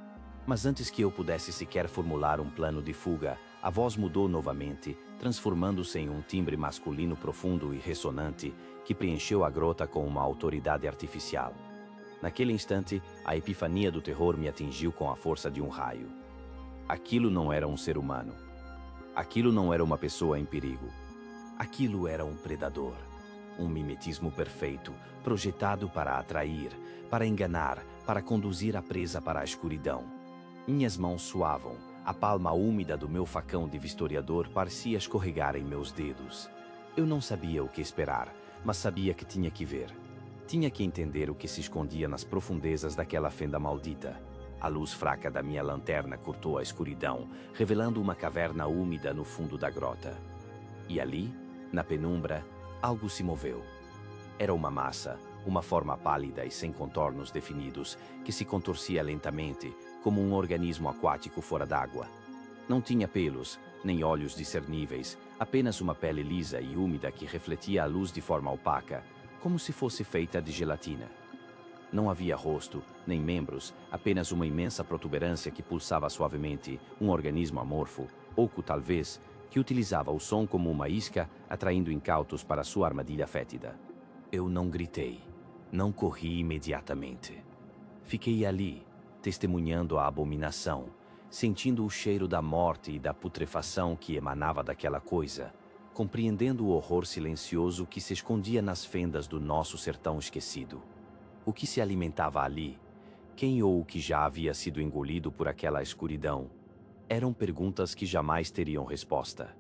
Mas antes que eu pudesse sequer formular um plano de fuga, a voz mudou novamente, transformando-se em um timbre masculino profundo e ressonante que preencheu a grota com uma autoridade artificial. Naquele instante, a epifania do terror me atingiu com a força de um raio. Aquilo não era um ser humano. Aquilo não era uma pessoa em perigo. Aquilo era um predador. Um mimetismo perfeito, projetado para atrair, para enganar, para conduzir a presa para a escuridão. Minhas mãos suavam, a palma úmida do meu facão de vistoriador parecia escorregar em meus dedos. Eu não sabia o que esperar, mas sabia que tinha que ver. Tinha que entender o que se escondia nas profundezas daquela fenda maldita. A luz fraca da minha lanterna cortou a escuridão, revelando uma caverna úmida no fundo da grota. E ali, na penumbra, algo se moveu. Era uma massa, uma forma pálida e sem contornos definidos, que se contorcia lentamente, como um organismo aquático fora d'água. Não tinha pelos, nem olhos discerníveis, apenas uma pele lisa e úmida que refletia a luz de forma opaca, como se fosse feita de gelatina. Não havia rosto, nem membros, apenas uma imensa protuberância que pulsava suavemente, um organismo amorfo, oco talvez, que utilizava o som como uma isca, atraindo incautos para sua armadilha fétida. Eu não gritei, não corri imediatamente. Fiquei ali, testemunhando a abominação, sentindo o cheiro da morte e da putrefação que emanava daquela coisa, compreendendo o horror silencioso que se escondia nas fendas do nosso sertão esquecido. O que se alimentava ali? Quem ou o que já havia sido engolido por aquela escuridão? Eram perguntas que jamais teriam resposta.